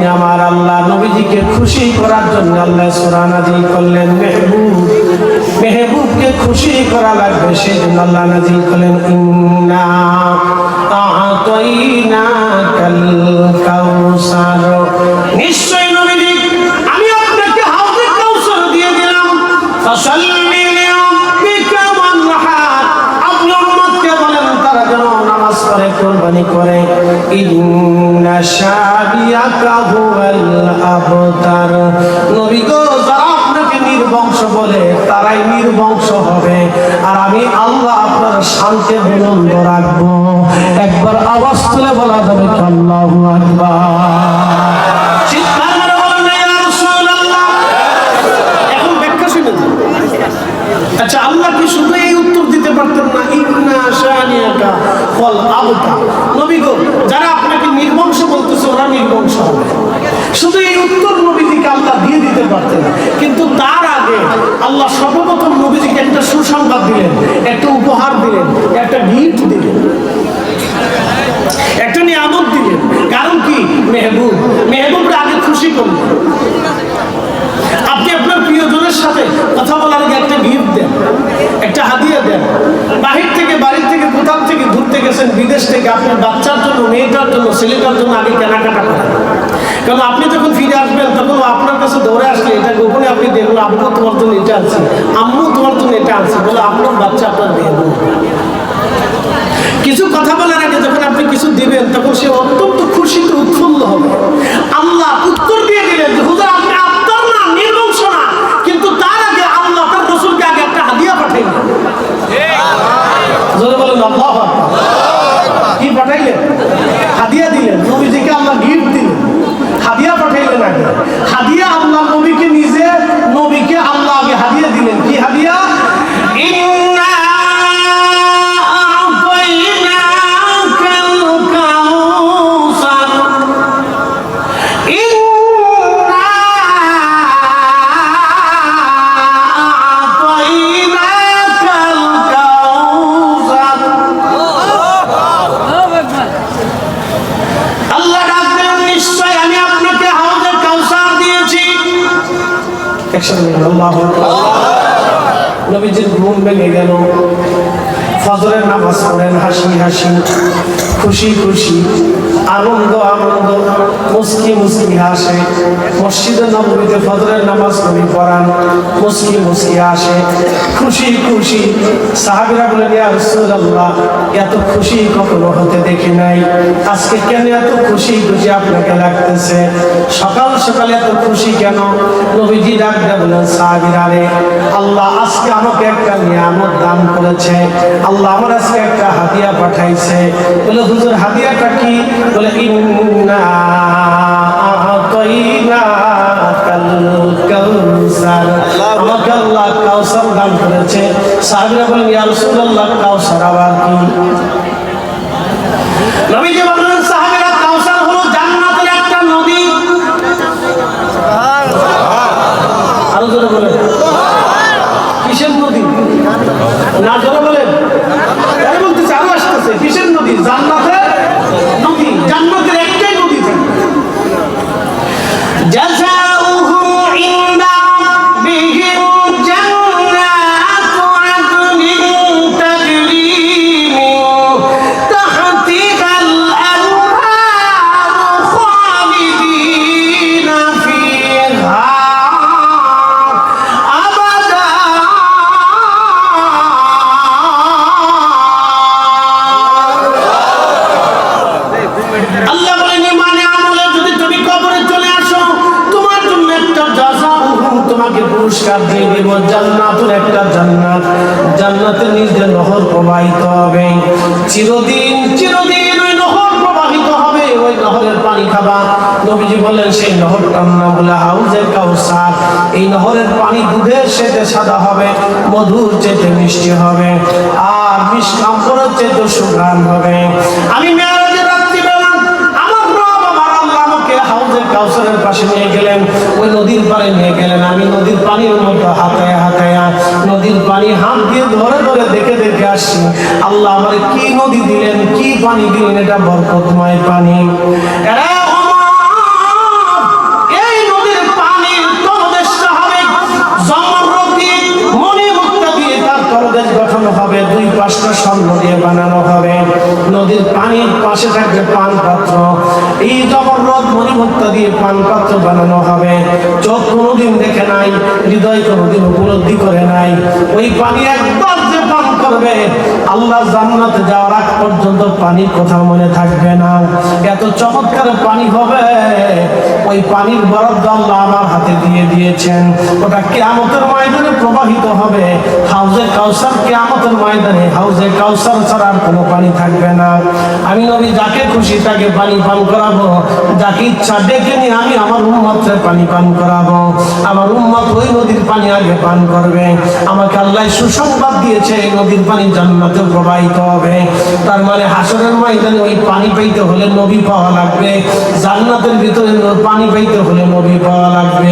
তখনই আমার আল্লাহ নবীজিকে খুশি করার জন্য আল্লাহ সূরা নাযিল করলেন। মেহবুবকে খুশি করা লাগবে, সেই জন্য আল্লাহ নাযিল করলেন ইন্না আ'তাইনাকাল কাউসার। নিশ্চয় নবীজি আমি আপনাকে হাউজে কাউসার দিয়ে দিলাম। ফাসাল্লি লিরাব্বিকা ওয়ানহার, আপনি উম্মতকে বলেন তারা যেন নামাজ পড়ে, কুরবানি করে। ইন্না শাবিয়াকা হুয়াল আবতার, নবী গো যারা আপনাকে নির্বংশ বলে তারাই নির্বংশ হবে, আর আমি আল্লাহ আপনার শান্তি বুলন্দ রাখবো। একবার আওয়াজ তুলে বলা যাবে আল্লাহু আকবার। চিৎকার করে বলেন ইয়া রাসূলুল্লাহ। এখন ব্যাখ্যা শুনে দিন। আচ্ছা, আল্লাহ কি শুধু এই উত্তর দিতে পারতেন না, ইন্না শানিয়াকা ওয়াল আবতার, নবী গো যারা আপনাকে নির্বংশ বলতেছে ওরা নির্বংশ হবে, শুধু এই উত্তর নবীজিকে আল্লাহ দিয়ে দিতে পারতেন। কিন্তু তার আগে আল্লাহ সর্বপ্রথম নবীজিকে একটা সুসংবাদ দিলেন, একটা উপহার দিলেন, একটা গিফট দিলেন, একটা নিয়ামত দিলেন। কারণ কি? মেহবুবরা আগে খুশি করলেন। আপনি আপনার প্রিয়জনের সাথে কথা বলার আগে একটা গিফট দেন, একটা হাদিয়া দেন। বাহির থেকে, বাড়ির থেকে, কোথাও থেকে ঘুরতে গেছেন, বিদেশ থেকে, আপনার বাচ্চার জন্য, মেয়েটার জন্য, ছেলেটার জন্য আগে কেনাকাটা করেন। কারণ আপনি যখন ফিরে আসবেন তখন আপনার কাছে দৌড়ে আসলে এটা গোপনে আপনি দেখুন, আব্বু তোমার জন্য এটা আছে, আম্মু তোমার জন্য এটা আছে, বলে আপনার বাচ্চা আপনার মেহবুব। কিছু কথা বলার আগে যখন আপনি কিছু দিবেন তখন সে অত্যন্ত খুশিতে উৎফুল্ল হবে। আল্লাহ উত্তর দিয়ে দিলেন যে হুজুর আপনি আপনার না, নির্বংশ না, কিন্তু তার আগে আল্লাহ তার রাসূলকে আগে একটা হাদিয়া পাঠাইলেন। জোরে বলেন আল্লাহু আকবার। কি পাঠাইলেন? হাদিয়া দিলেন। নবীজিকে আল্লাহ গিফট দিলেন, হাদিয়া পাঠাইলেন আগে। হাদিয়া আল্লাহ নবীকে নিজে, নবীকে আল্লাহ আগে হাদিয়া দিলেন। কি হাদিয়া? ইন্না আ'তাইনাকাল কাউসার, ইন্না আ'তাইনাকাল কাউসার। আল্লাহ ডাকলেন নিশ্চয় আমি আপনাকে হাউজে কাউসার দিয়েছি। একসাথে আল্লাহু আকবার। নবীজির ঘুম ভেঙে গেল, ফজরের নামাজ পড়েন হাসি হাসি, খুশি খুশি, আনন্দ আনন্দ, মুস্কি মুস্কি হাসে। মসজিদে নববীতে ফজরের নামাজ নবী পড়ান, মুস্কি মুস্কি হাসে, খুশি খুশি। সাহাবীরা বলেন ইয়া রাসূলুল্লাহ এত খুশি কখনো হতে দেখি নাই, আজকে কেন এত খুশি খুশি আপনাকে লাগতেছে? সকাল সকাল এত খুশি কেন? নবীজি ডাক দিয়ে বলেন সাহাবীরা রে, আল্লাহ আজকে আমাকে একটা নিয়ামত দান করেছে, আল্লাহ আমার আজকে একটা হাদিয়া পাঠাইছে। বলে হুজুর হাদিয়াটা কি? বলে ইন্না আ'তাইনাকাল কাউসার, আমাকে আল্লাহ কাউসার দান করেছে। সাহাবীরা বলেন ইয়া রাসূলুল্লাহ কাউসার আবার কি? নবীজি বলেন সাহাবীরা কাউসার হলো জান্নাতের একটা নদী। আরো জোরে বলেন কিসের নদী? না জোরে বলেন, আরে বলতেছে আরো আসতেছে। কিসের নদী? জান্নাতের নদী। জান্নাতের একটাই নদী থাকে। জাযাউহু ইনদা রাব্বিহিম জান্নাতু আদনিন তাজরি মিন তাহতিহাল আনহারু খালিদিনা ফিহা আবাদা। আল্লাহ বলেন ইমানে আমলে যদি তুমি কবরে চলে আসো, তোমার জন্য একটা জাযাউহু, তোমাকে পুরস্কার দিয়ে দেব জান্নাতুন, একটা জান্নাত। জান্নাতের নিচে নহর প্রবাহিত হবে, চিরদিন চিরদিন ওই নহর প্রবাহিত হবে, ওই নহরের পানি খাবা। নবীজি বলেন সেই নহরটার নাম হলো হাউজে কাউসার। এই নহরের পানি দুধের চেয়ে সাদা হবে, মধুর চেয়ে মিষ্টি হবে, আর মিষ্টাম্বরের চেয়ে সুঘ্রাণ হবে। আমি মেরাজের রাত্রিবেলা আমার রব আমার আল্লাহ আমাকে হাউজে কাউসারের পাশে নিয়ে গেলেন, ওই নদীর পাড়ে নিয়ে গেলেন। আমি নদীর পানির মধ্যে হাতায়া হাতায়া, নদীর পানি হাত দিয়ে ধরে ধরে দেখে দেখে আসছি। আল্লাহ আমার কি নদী দিলেন, কি পানি দিলেন, এটা বরকতময় পানি। পান পাত্র বানানো হবে। চোখ কোনোদিন দেখে নাই, হৃদয় কোনোদিন উপলব্ধি করে নাই। ওই পানি একবার যে পান করবে, আল্লাহ জান্নাতে যাওয়ার আগ পর্যন্ত পানি কোথাও মনে থাকবে না। এত চমৎকার পানি হবে, ওই পানির বরাদ্দ আল্লাহ আমার হাতে দিয়ে দিয়েছেন। ওটা কিয়ামতের ময়দানে প্রবাহিত হবে। হাউজে কাউসার কিয়ামতের ময়দানে, হাউজে কাউসার ছাড়া আর কোনো পানি থাকবে না। আমি নবী যাকে খুশি তাকে পানি পান করাবো, যাকে ইচ্ছা ডেকে নিয়ে আমি আমার উম্মতকে পানি পান করাবো। আমার উম্মত ওই নদীর পানি আগে পান করবে। আমাকে আল্লাহ সুসংবাদ দিয়েছে, এই নদীর পানি জান্নাতে প্রবাহিত হবে। তার মানে হাসরের ময়দানে ওই পানি পাইতে হলে নবী পাওয়া লাগবে, জান্নাতের ভিতরে পানি পাইতে হলে নবী পাওয়া লাগবে।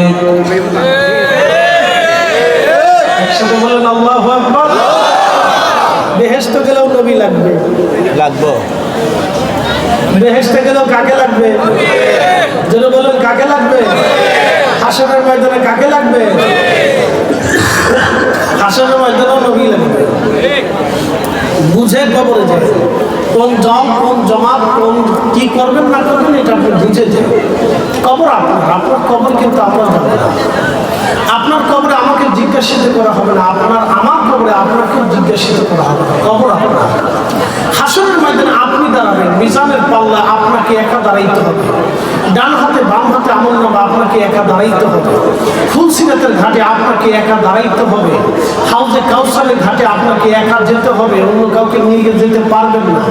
একসাথে বলেন আল্লাহু আকবার। বেহেশতে গেলেও নবী লাগবে, বেহেশতে গেলেও কাকে লাগবে? যেন বলেন কাকে লাগবে? হাসরের ময়দানে কাকে লাগবে? হাসরের ময়দানেও নবী লাগবে। বুঝে কবরে যায়, কোন জম কোন জমাত কোন কি করবেন না করবেন এটা আপনি বুঝে যান। কবর আপনার, আপনার কবর কিন্তু আপনার হবে না। আপনার কবরে আমাকে জিজ্ঞাসিত করা হবে না, আপনার আমার কবরে আপনাকে জিজ্ঞাসিত করা হবে না। কবর আপনার। হাসরের ময়দানে আপনি দাঁড়াবেন, মিজানের পাল্লা আপনাকে একা দাঁড়াইতে হবে। ডান হাতে বাম হাতে আমলনামা আপনাকে একা দাঁড়াইতে হবে। ফুলসিরাতের ঘাটে আপনাকে একা দাঁড়াইতে হবে। হাউজে কাউসারের ঘাটে আপনাকে একা যেতে হবে, অন্য কাউকে নিয়ে যেতে পারবেন না।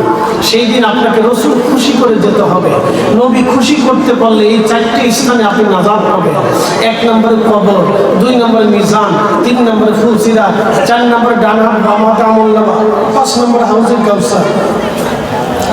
সেই দিন আপনাকে রসুল খুশি করে যেতে হবে। নবী খুশি করতে পারলে এই চারটি স্থানে আপনি নাজাত পাবেন। 1 নম্বরে কবর, 2 নম্বরে মিজান, 3 নম্বরে ফুলসিরাত, 4 নম্বরে ডান হাত বাম হাতে আমলনামা, 5 নম্বরে হাউজে কাউসার।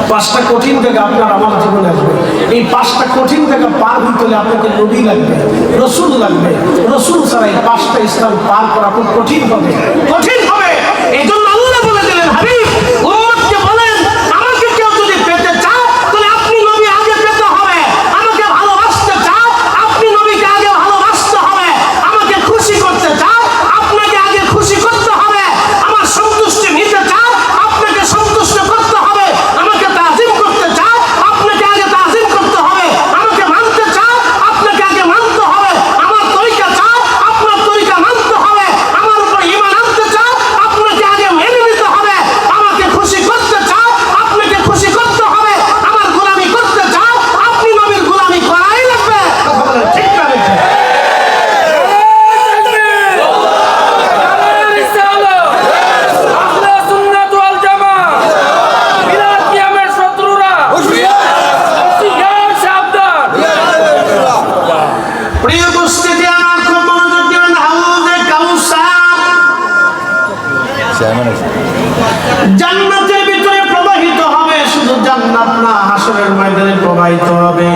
5টা কঠিন জায়গা আপনার আমার জীবনে আসবে। এই 5টা কঠিন জায়গা পার হইতে হলে আপনাকে নবী লাগবে, রসুল লাগবে। রসুল ছাড়া এই 5টা স্থান পার করা খুব কঠিন হবে, কঠিন হবে। এই জন্য আল্লাহ বলে দিলেন, হাবিব উম্মতকে বলেন, আমাকে কেউ যদি পেতে চাও তাহলে আপনি নবী আগে পেতে হবে। আমাকে ভালোবাসতে চাও আপনি নবীকে আগে ভালোবাসতে হবে। আমাকে খুশি করতে চাও আপনাকে আগে খুশি করতে হবে। আমার সন্তুষ্টি নিতে চাও আপনাকে সন্তুষ্ট করতে হবে। আমাকে তাজিম করতে চাও আপনাকে আগে তাজিম করতে হবে। আমাকে মানতে চাও আপনাকে আগে মানতে হবে। আমার তরিকা চাও আপনার তরিকা মানতে হবে। আমার উপর ঈমান আনতে চাও আপনাকে আগে মেনে নিতে হবে। আমাকে খুশি করতে চাও আপনাকে খুশি করতে হবে। আমার গোলামি করতে চাও আপনি নবীর গোলামি করাই লাগবে। কথা বলেন ঠিক না বেঠিক? প্রিয় উপস্থিতি, আমার খুব মনোযোগ দিবেন। হাউজে কাউসার জান্নাতের ভিতরে প্রবাহিত হবে। শুধু জান্নাত না, হাসরের ময়দানে প্রবাহিত হবে।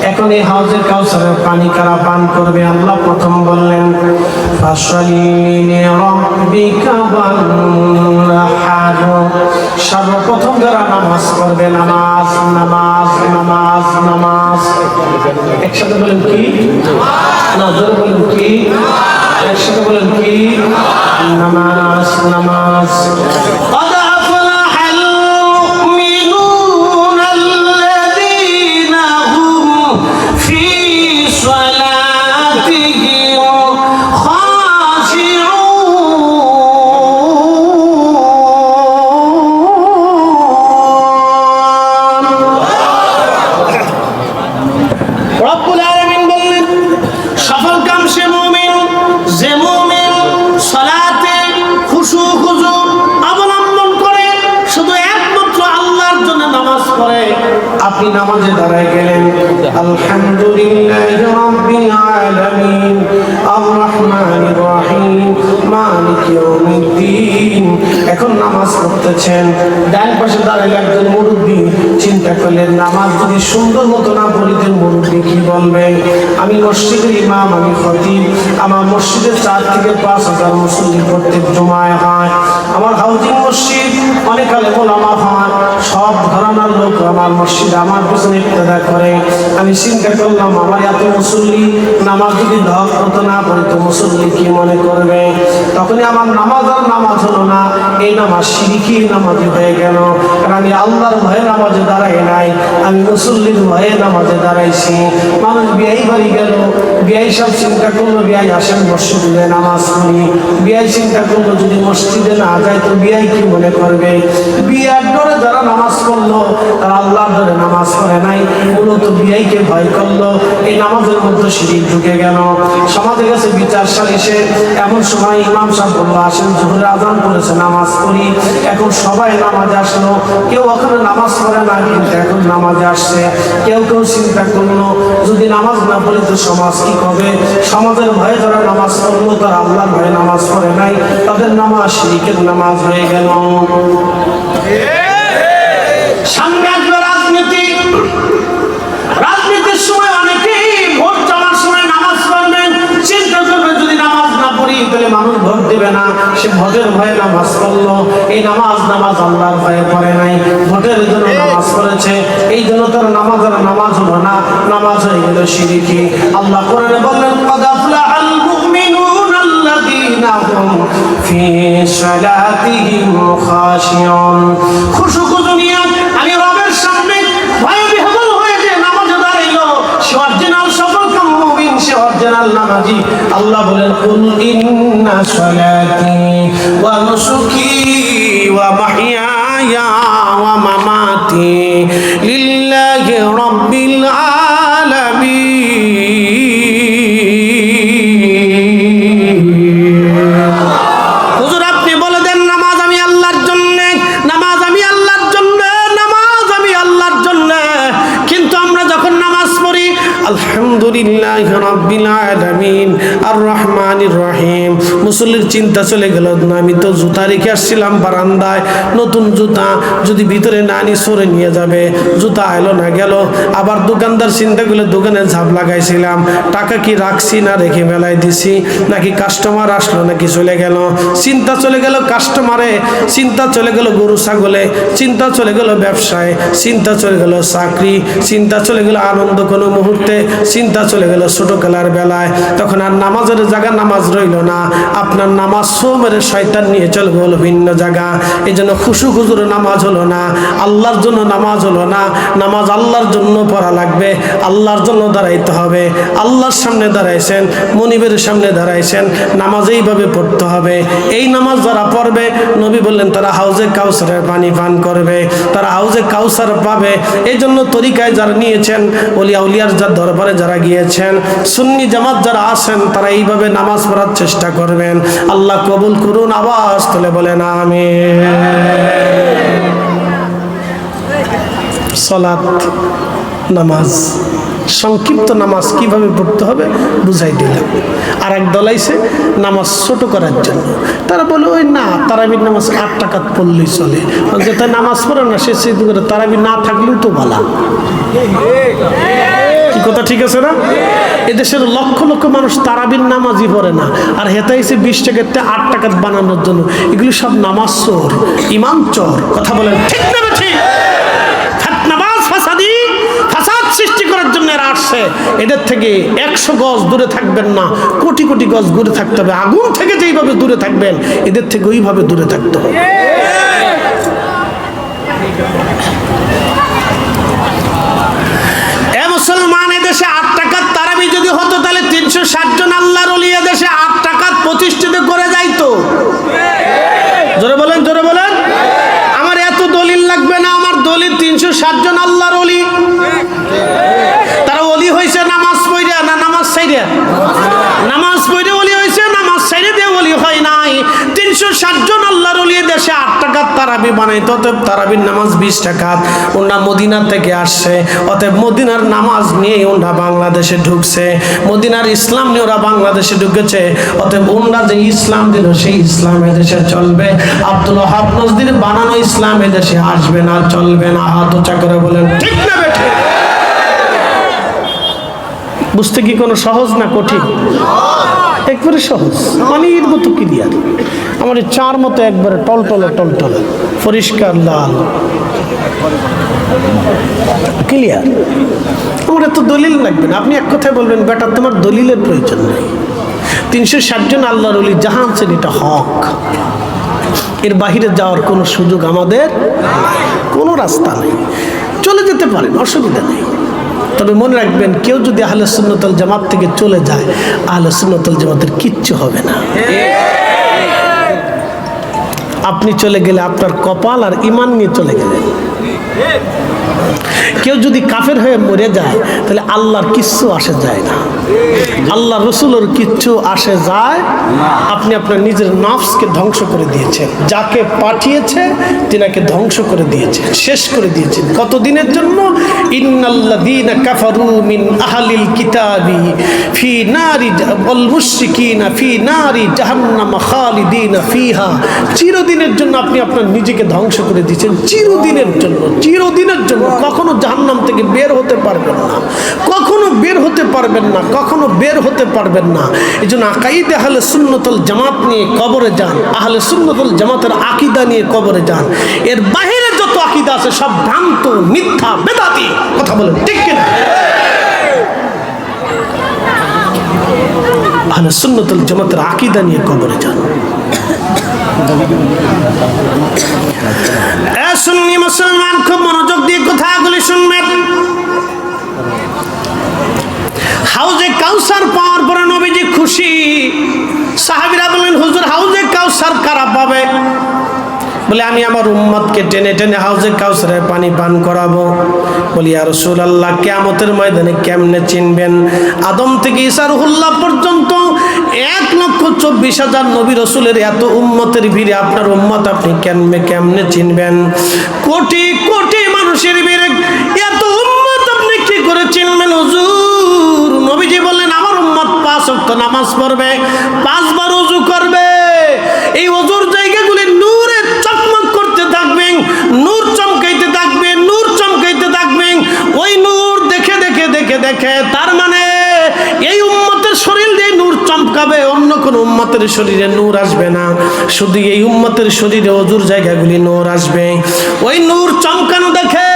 এখন এই হাউজে কাউসারের পানি কারা পান করবে? আল্লাহ প্রথম বললেন, ফাসাল্লি লিরাব্বিকা ওয়ানহার। সর্বপ্রথম যারা নামাজ পড়বে, নামাজ নামাজ নামাজ নামাজ। একসাথে বলেন কি? না, জোরে বলেন কি? একসাথে বলেন কি? নামাজ নামাজ। قد أفلح المؤمنون الذين هم في صلاتهم خاشعون। রব্বুল আলামিন বললেন, সফল কাম সে মুমিন, যে মুমিন সালাতে খুশু খুজু অবলম্বন করে শুধু একমাত্র আল্লাহর জন্য নামাজ পড়ে। আপনি নামাজে দাঁড়ায় গেলেন, আলহামদুলিল্লাহি রাব্বিল আলামিন আর রহমানির রহিম মালিক ইয়াউমিদ্দিন। এখন নামাজ পড়তেছেন, ডান পাশে দাঁড়ায় একজন মুরব্বী। চিন্তা করলেন, নামাজ যদি সুন্দর মতো না পড়িতেন মুরব্বী কি বলবে? আমি মসজিদের ইমাম, আমি খতিব। আমার মসজিদে 4 থেকে 5 হাজার মুসল্লি প্রত্যেক জুমায় হয়। আমার হাউজিং মসজিদ অনেক আলেম ওলামা হন, সব ঘরানার লোক আমার মসজিদে আমার পিছনে ইক্তেদা করে। আমি চিন্তা করলাম আমার এত মুসল্লি নামাজ যদি হক মতো না পড়ে তো মুসল্লি কি মনে করবে। তখনই আমার নামাজ আর নামাজ হলো না, এই নামাজ শিরকি নামাজি হয়ে গেল। কারণ আমি আল্লাহর ভয়ে নামাজে দাঁড়াই নাই, আমি মুসল্লির ভয়ে নামাজে দাঁড়াইছি। মানুষ বিয়াই বাড়ি গেল, বিয়াই সব চিন্তা করলো বিয়াই আসেন মসজিদে নামাজ পড়ি। বিয়াই চিন্তা করলো যদি মসজিদে না যায় তো বিয়াই কি মনে করবে। বিয়ার ডরে যারা নামাজ পড়লো তারা আল্লাহর ডরে নামাজ পড়ে নাই, মূলত বিয়াইকে ভয় করলো। এই নামাজের মধ্যে শিরিক ঢুকে গেল। সমাজে গেছে বিচার সালিশে, এমন সময় ইমাম সাহেব বললো আসেন জোহরের আজান করেছে নামাজ পড়ি। এখন সবাই নামাজে আসলো, কেউ ওখানে নামাজ পড়ে না কিন্তু এখন নামাজে আসছে। কেউ কেউ চিন্তা করলো যদি নামাজ না পড়ি তো সমাজ কি করবে। সমাজের ভয়ে যারা নামাজ পড়লো তারা আল্লাহর ভয়ে নামাজ পড়ে নাই, তাদের নামাজ শিরকের নামাজ হয়ে গেল। সামনে আসবে রাজনীতি। রাজনীতির সময় অনেকেই ভোট চাওয়ার সময় নামাজ পড়বেন, চিন্তা করবে যদি নামাজ না পড়ি তাহলে মানুষ ভোট দেবে না। সে ভোটের ভয়ে নামাজ পড়লো। এই নামাজ আল্লাহর ভয়ে পড়ে নাই, ভোটের জন্য নামাজ পড়েছে। এই জন্য তার নামাজ আর নামাজ হলো না, নামাজ হয়ে গেল শিরকি। আল্লাহ কোরআনে বললেন ক্বাদ আফলাহাল মুমিনুনা আল্লাযীনা হুম ফী সালাতিহিম খাশিউন। খুশু নিয়ে আমি রবের সামনে ভয়ে বিহ্বল হয়ে যে নামাজে দাঁড়াইলো, সে অরিজিনাল সফল কাম মুমিন, সে অরিজিনাল নামাজি। আল্লাহ বলেন কুল ইন্না সালাতি ওয়া নুসুকি ওয়া মাহইয়ায়া ওয়া মামাতি লিল্লাহি রাব্বিল আলামিন। হুজুর আপনি বলে দেন নামাজ আমি আল্লাহর জন্য, নামাজ আমি আল্লাহর জন্য, নামাজ আমি আল্লাহর জন্য। কিন্তু আমরা যখন নামাজ পড়ি আলহামদুলিল্লাহি রাব্বিল আলামিন আর রহমানির রহিম, মুসল্লির চিন্তা চলে গেল না আমি তো জুতা রেখে আসছিলাম বারান্দায়, নতুন জুতা যদি ভিতরে না আনি সরে নিয়ে যাবে, জুতা এলো না গেল। আবার দোকানদার চিন্তা করলে দোকানে ঝাপ লাগাইছিলাম, টাকা কি রাখছি না রেখে মেলায় দিছি, নাকি কাস্টমার আসলো নাকি চলে গেল। চিন্তা চলে গেল কাস্টমারে, চিন্তা চলে গেল গরু ছাগলে, চিন্তা চলে গেল ব্যবসায়, চিন্তা চলে গেল চাকরি, চিন্তা চলে গেল আনন্দ কোনো মুহূর্তে, চিন্তা চলে গেল ছোট খেলার বেলায়। তখন আর নামাজের জায়গা নামাজ রইল না, আপনার নামাজ সোমের শয়তান নিয়ে চলে গেল ভিন্ন জায়গা। এই জন্য খুশু খুজুর নামাজ হলো না, আল্লাহর জন্য নামাজ হলো না। নামাজ আল্লাহর জন্য পড়া লাগবে, আল্লাহর জন্য দাঁড়াইতে হবে। আল্লাহর সামনে দাঁড়াইছেন, মনিবের সামনে দাঁড়াইছেন, নামাজ এইভাবে পড়তে হবে। এই নামাজ যারা পড়বে নবী বললেন তারা হাউজে কাউসারের পানি পান করবে, তারা হাউজে কাউসার পাবে। এই জন্য তরিকায় যারা নিয়েছেন, ওলিয়া উলিয়ার যার দরবারে যারা গিয়েছেন, সুন্নি জামাত যারা আছেন তারা এইভাবে নামাজ পড়ার চেষ্টা করবেন। আল্লাহ কবুল করুন, আওয়াজ তুলে বলেন আমিন। সালাত নামাজ, সংক্ষিপ্ত নামাজ কিভাবে পড়তে হবে বুঝাই দিলাম। আর এক দল আইছে নামাজ ছোট করার জন্য, তারা বলে ওই না তারাবির নামাজ 8 টাকাত পড়লেই চলে, যেটা নামাজ পড়ে না সে সিদ্ধ করে তারাবি না থাকলেও তো ভালো। কি কথা ঠিক আছে না? এদেশের লক্ষ লক্ষ মানুষ তারাবির নামাজই পড়ে না, আর হেতা এসে 20 টাকাতে 8 টাকাত বানানোর জন্য। এগুলি সব নামাজ চোর, ইমাম চোর। কথা বলেন ঠিক না? ঠিক। নামাজ ফাসাদি, ফাসাদ সৃষ্টি করার জন্য এরা আসছে। এদের থেকে 100 গজ দূরে থাকবেন না, কোটি কোটি গজ দূরে থাকতে হবে। আগুন থেকে যেইভাবে দূরে থাকবেন এদের থেকে ওইভাবে দূরে থাকতে হবে। মুসলমান এদেশে 8 টাকার তারাবি যদি হতো তাহলে 360 জন আল্লাহর ওলি এদেশে 8 টাকার প্রতিষ্ঠিত করে যাইতো। জোরে বলেন, জোরে বলেন। আমার এত দলিল লাগবে না, আমার দলিল 360 জন আল্লাহর ওলি। তারা ওলি হয়েছে নামাজ পড়ে না নামাজ ছাইরে? নামাজ পড়ে ওলি হয়েছে, নামাজ ছাইরে দিয়ে ওলি হয় নাই। 360 জন আল্লাহর ওলি দেশে 8 টাকার তারাবি বানাইতো। অতএব তারাবির নামাজ 20 টাকা। ওনারা মদিনা থেকে আসছে, অতএব মদিনার নামাজ নিয়ে ওনারা বাংলাদেশে ঢুকছে, মদিনার ইসলাম নিয়ে ওরা বাংলাদেশে ঢুকেছে। অতএব ওনারা যে ইসলাম দিল সেই ইসলাম এদেশে চলবে। আব্দুল ওয়াহাব নজরীর বানানো ইসলাম এদেশে আসবে না, চলবে না। হাত উঁচা করে বলেন ঠিক না বেঠে? বুঝতে কি কোনো সহজ না কঠিন? একবারে সহজ, পানির মতো ক্লিয়ার। আমার 4 মতো একবারে টলটলে টলটলে। পরিষ্কার লাল, ক্লিয়ার। আমার এত দলিল লাগবে না। আপনি এক কথায় বলবেন, বেটা তোমার দলিলের প্রয়োজন নেই। 360 জন আল্লাহর ওলি যাহা আছেন এটা হক, এর বাহিরে যাওয়ার কোনো সুযোগ আমাদের, কোনো রাস্তা নেই। চলে যেতে পারেন, অসুবিধা নেই। তবে মনে রাখবেন, কেউ যদি আহলে সুন্নাত ওয়াল জামাত থেকে চলে যায়, আহলে সুন্নাত ওয়াল জামাতের কিচ্ছু হবে না। আপনি চলে গেলে আপনার কপাল আর ঈমান নিয়ে চলে গেলেন। কেউ যদি কাফের হয়ে মরে যায়, তাহলে আল্লাহর কিচ্ছু আসে যায় না, আল্লাহ রসুলের কিচ্ছু আসে যায়। আপনি আপনার নিজের নফসকে ধ্বংস করে দিয়েছেন, যাকে পাঠিয়েছে তিনাকে ধ্বংস করে দিয়েছেন, শেষ করে দিয়েছেন। কতদিনের জন্য? ইন্নাল্লাযীনা কাফারু মিন আহলিল কিতাবি ফি নারি ওয়াল মুশরিকিনা ফি নারি জাহান্নাম খালিদিনা ফিহা। চিরদিনের জন্য আপনি আপনার নিজেকে ধ্বংস করে দিয়েছেন, চিরদিনের জন্য, চিরদিনের জন্য। কখনো জাহান্নাম থেকে বের হতে পারবেন না, কখনো বের হতে পারবেন না, কখনো বের হতে পারবেন না। এই জন্য আকাইদে আহলে সুন্নাত ওয়াল জামাত নিয়ে কবরে যান, আহলে সুন্নাত ওয়াল জামাতের আকীদা নিয়ে কবরে যান। এর বাহিরে যত আকীদা আছে সব ভ্রান্ত, মিথ্যা, বেদাতি। কথা বলেন ঠিক কিনা? আহলে সুন্নাত ওয়াল জামাতের আকীদা নিয়ে কবরে যান। সুন্নি মুসলমান খুব মনোযোগ দিয়ে কথাগুলি শুনবেন। হাউজে কাউসার পাওয়ার পরে নবীজি খুশি। সাহাবীরা বলেন, হুজুর হাউজে কাউসার কারা পাবে? বলে, আমি আমার উম্মতকে টেনে টেনে হাউজে কাউসারের পানি পান করাবো। বলি, ইয়া রাসূলুল্লাহ, কিয়ামতের ময়দানে কেমনে চিনবেন? আদম থেকে ঈসা রুহুল্লাহ পর্যন্ত 1,24,000 নবী রাসূলের এত উম্মতের ভিড়ে আপনার উম্মত আপনি কেমনে চিনবেন? কোটি কোটি মানুষের ভিড়ে এত উম্মত আপনি কি করে চিনবেন হুজুর? নবীজি বললেন, আমার উম্মত 5 ওয়াক্ত নামাজ পড়বে, 5 বার ওযু করবে। এই ওযুর জায়গাগুলি নূরে চকমক করতে থাকবে, নূর চমকাইতে থাকবে, নূর চমকাইতে থাকবে। ওই নূর দেখে দেখে দেখে দেখে, তার মানে এই উম্মতের শরীর দিয়ে নূর চমকাবে, অন্য কোন উম্মতের শরীরে নূর আসবে না। শুধু এই উম্মতের শরীরে ওযুর জায়গাগুলি নূর আসবে। ওই নূর চমকানো দেখে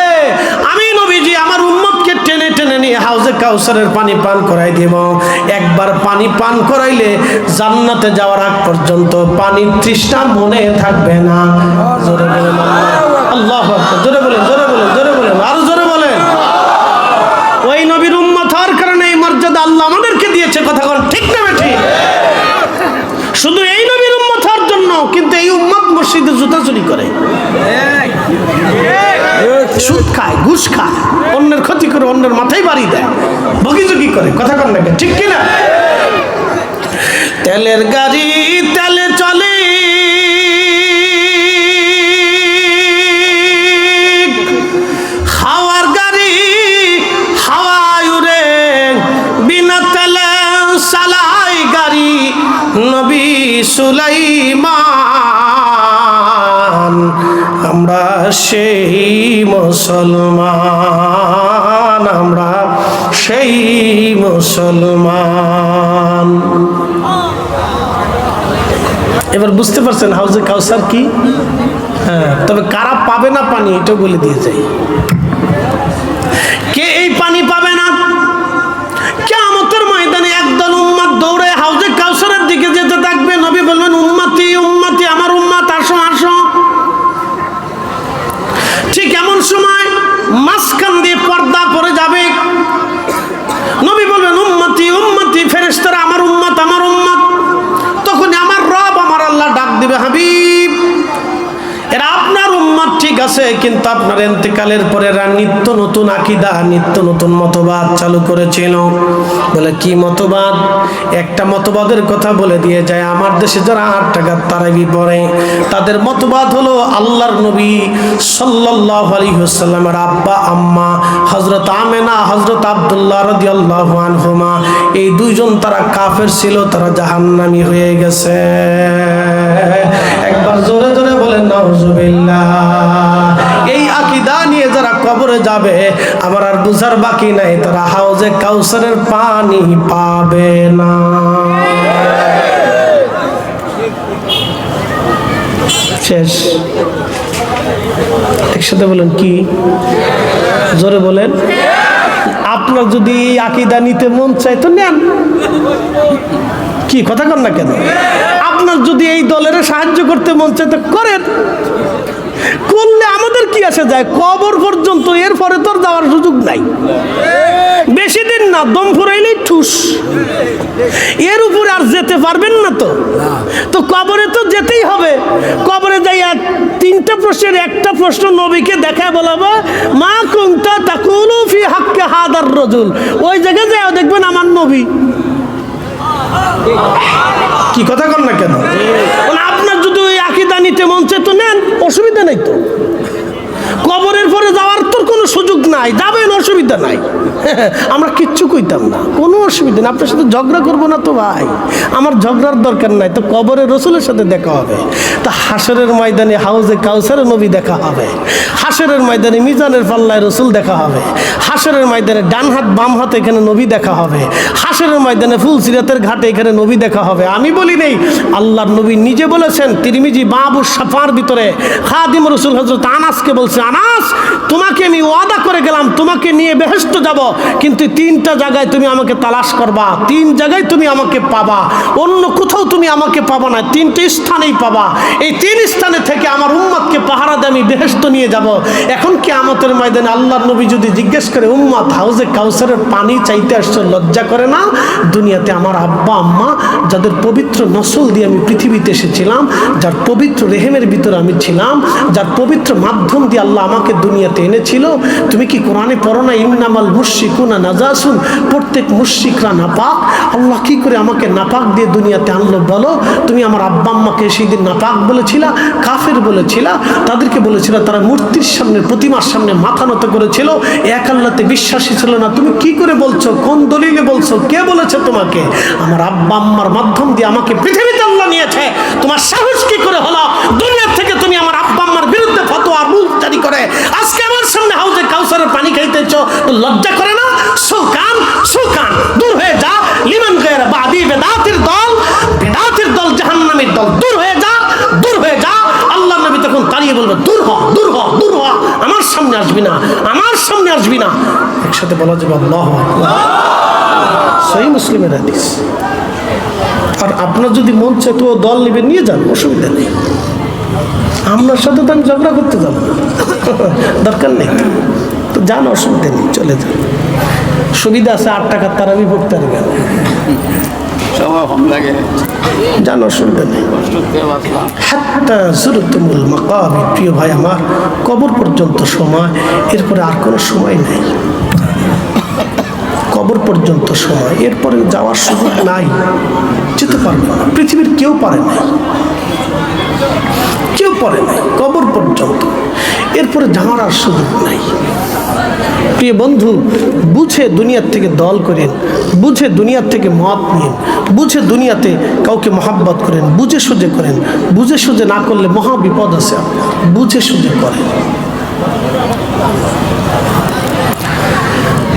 আমি নবীজি আমার উম্মতকে টেনে টেনে নিয়ে হাউজে কাউসারের পানি পান করাই দেব। একবার পানি পান করাইলে জান্নাতে যাওয়ার আগ পর্যন্ত পানির তৃষ্ণা মনে থাকবে না। জোরে বলেন আল্লাহু আকবার, জোরে বলেন, জোরে বলেন, জোরে বলেন, আরো জোরে বলেন। ওই নবীর উম্মত হওয়ার কারণে এই মর্যাদা আল্লাহ আমাদেরকে দিয়েছে। কথা বলেন ঠিক না ঠিক? শুধু এই নবীর উম্মত হওয়ার জন্য, কিন্তু এই উম্মত মসজিদে জুতা চুরি করে, সুদ খায়, ঘুষ খায়, অন্যের ক্ষতি করে, অন্যের মাথায় বাড়ি দেয়, বকিঝুকি করে। কথা কন না ঠিক কিনা? তেলের গাড়ি তেলে চলে, হাওয়ার গাড়ি হাওয়ায় উড়ে, বিনা তেলে চালাই গাড়ি নবী সুলাইমান। আমরা সেই মুসলমান, আমরা সেই মুসলমান। এবার বুঝতে পারছেন হাউজে কাউসার কি? হ্যাঁ, তবে কারা পাবে না পানি এটা বলে দিয়ে যাই। কে এই পানি পাবে না? কিয়ামতের ময়দানে একদল উম্মত দৌড়ে হাউজে কাউসারের দিকে যেতে থাকবে। নবী বলবেন, উম্মতি উম্মতি, আমার উম্মত আসো আসো। ঠিক এমন সময় মাঝখান দিয়ে পর্দা পড়ে যাবে। নবী বলবেন, উম্মতি উম্মতি, ফেরেশতারা আমার উম্মত আমার উম্মত। তখন আমার রব আমার আল্লাহ ডাক দিবে, হাবিব এরা আপনার উম্মত ঠিক আছে, কিন্তু আপনার ইন্তেকালের পরে এরা নিত্য নতুন আকীদা, নিত্য নতুন মতবাদ চালু করেছিল। বলে, কি মতবাদ? একটা মতবাদের কথা বলে দিয়ে যায়। আমার দেশে যারা 8 টাকার তারাবি পড়ে, তাদের মতবাদ হলো আল্লাহর নবী সাল্লাল্লাহু আলাইহি ওয়াসাল্লামের আব্বা আম্মা হযরত আমেনা, হযরত আব্দুল্লাহ রাদিয়াল্লাহু আনহুমা, এই দুইজন তারা কাফের ছিল, তারা জাহান্নামী হয়ে গেছে। একবার জোরে জোরে বলেন নাউজুবিল্লাহ। এই আকীদা নিয়ে যারা কবরে যাবে, আমার আর বুঝার বাকি নাই, তারা হাউজে কাউসারের পানি পাবে না। শেষ। একসাথে বলেন কি? জোরে বলেন। আপনার যদি এই আকীদা নিতে মন চায় তো নেন, কি কথা কন না কেন? আপনার যদি এই দলের সাহায্য করতে মন চায় তো করেন, করলে আমাদের কি আসে যায়? কবর পর্যন্ত, এরপরে তোর যাওয়ার সুযোগ নাই। বেশি দিন না, দম ফুরাইলেই ঠুস, এর উপরে আর যেতে পারবেন না। তো কবরে তো যেতেই হবে। কবরে যাইয়া তিনটা প্রশ্নের একটা প্রশ্ন নবীকে দেখায় বলাবো, মা কুনতা তাকুলু ফি হাক্কি হাদার রাজুল। ওই জায়গায় যাও দেখবেন আমার নবী। কি কথা কন না কেন? আপনার যদি ওই আকীদা নিতে মন চায় তো নেন, অসুবিধা নাই তো। কবরের পরে যাওয়ার তোর কোনো সুযোগ নাই, যাবেন, অসুবিধা নাই। আমরা কিচ্ছু কইতাম না, কোনো অসুবিধা নেই। আপনার সাথে ঝগড়া করবো না তো ভাই, আমার ঝগড়ার দরকার নাই। তো কবরে রসুলের সাথে দেখা হবে, তা হাসরের ময়দানে হাউজে কাউসারে নবী দেখা হবে, হাসরের ময়দানে মিজানের পাল্লায় রসুল দেখা হবে, হাসরের ময়দানে ডান হাত বাম হাত এখানে নবী দেখা হবে, হাসরের ময়দানে ফুলসিরাতের ঘাটে এখানে নবী দেখা হবে। আমি বলি নেই, আল্লাহর নবী নিজে বলেছেন। তিরমিজি বাবু সাফার ভিতরে খাদিম রসুল হযরত আনাসকে বলছে, আনাস তোমাকে আমি ওয়াদা করে গেলাম, তোমাকে নিয়ে বেহেশত যাব, কিন্তু তিনটা জায়গায় তুমি আমাকে তালাশ করবা, তিন জায়গায় তুমি আমাকে পাবা, অন্য কোথাও তুমি আমাকে পাবা না, তিনটে স্থানেই পাবা। এই তিন স্থানে থেকে আমার উম্মতকে পাহারা দিয়ে আমি বেহেশত নিয়ে যাব। এখন কিয়ামতের ময়দানে আল্লাহর নবী যদি জিজ্ঞেস করে, উম্মত হাউজে কাউসারের পানি চাইতে আসছো, লজ্জা করে না? দুনিয়াতে আমার আব্বা আম্মা যাদের পবিত্র নসল দিয়ে আমি পৃথিবীতে এসেছিলাম, যার পবিত্র রেহেমের ভিতরে আমি ছিলাম, যার পবিত্র মাধ্যম দিয়ে আল্লাহ আমাকে দুনিয়াতে এনেছিল, তুমি কি কোরআনে পড়ো না, ইন্নামাল মুশরিকুনা নাজাসুন, প্রত্যেক মুশরিকরা নাপাক। আল্লাহ কি করে আমাকে নাপাক দিয়ে দুনিয়াতে আনলো বলো? তুমি আমার আব্বা আম্মাকে সেই দিন নাপাক বলেছিলা, কাফের বলেছিলা, তাদেরকে বলেছিল তারা মূর্তির সামনে, প্রতিমার সামনে মাথা নত করেছিল, এক আল্লাহতে বিশ্বাসী ছিল না। তুমি কি করে বলছো? কোন দলিলে বলছো? কে বলেছে তোমাকে? আমার আব্বা আম্মার মাধ্যম দিয়ে আমাকে পৃথিবীতে আল্লাহ নিয়েছে। তোমার সাহস কি করে হলো দুনিয়া থেকে তুমি আমার আব্বা আম্মার বিরুদ্ধে ফতোয়া রুল জারি করে আজকে আমার সামনে হাউজে কাউসারের পানি খাইতেছো? লজ্জা করে না? সুকান সুকান, দূর হয়ে যা। লিমান গায়র বাদি বেদাতের দল, বেদাতের দল জাহান্নামের দল, দূর হয়ে যা, দূর হয়ে যা। আল্লাহর নবী তখন দাঁড়িয়ে বলবে, দূর হ, দূর হ, দূর হ, আমার সামনে আসবি না, আমার সামনে আসবি না। একসাথে বলা যাবে আল্লাহু আকবার। সহিহ মুসলিমের হাদিস। আর আপনার যদি মন চায় তো দল নেবে, নিয়ে যান, অসুবিধা নেই। আপনার সাথে তো আমি ঝগড়া করতে যাবো না, দরকার নেই। তো যান, অসুবিধা নেই, চলে যান। সুবিধা আছে, 8 টাকার তারাবি পড়তে পারবেন, যান, অসুবিধা নেই। হাত্তা যুরতুমুল মাকাবির, প্রিয় ভাই আমার, কবর পর্যন্ত সময়, এরপরে আর কোনো সময় নেই। কবর পর্যন্ত সময়, এরপরে যাওয়ার সুযোগ নাই, যেতে পারবে না। পৃথিবীর কেউ পারে নাই, কেউ পারে নাই, কবর পর্যন্ত। এরপরে যাওয়ার আর সুযোগ নাই। প্রিয় বন্ধু, বুঝে দুনিয়ার থেকে দল করেন, বুঝে দুনিয়ার থেকে মত নিন, বুঝে দুনিয়াতে কাউকে মহাব্বত করেন, বুঝে সুঝে করেন। বুঝে সুঝে না করলে মহা বিপদ আছে। বুঝে সুঝে করেন।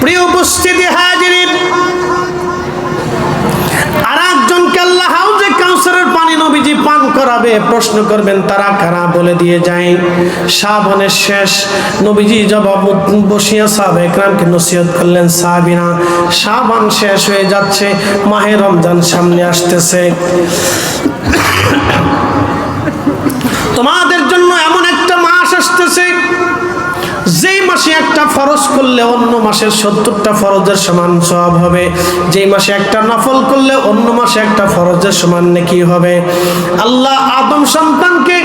প্রিয় উপস্থিতি হাজিরিন, আর একজনকে আল্লাহ হাউজে কাউসারের পানি নবীজি পান করাবে। প্রশ্ন করবেন তারা কারা, বলে দিয়ে যায়। শাবানের শেষ নবীজি জবাব বসিয়া সাহাবা একরামকে নসিহত করলেন, সাহাবীরা, শাবান শেষ হয়ে যাচ্ছে, মাহে রমজান সামনে আসতেছে, তোমাদের জন্য এমন একটা মাস আসতেছে যেই মাসে একটা ফরজ করলে অন্য মাসের 70টা ফরজের সমান সওয়াব হবে। যেই মাসে একটা নফল করলে অন্য মাসে একটা ফরজের সমান নেকি হবে। আল্লাহ আদম সন্তানকে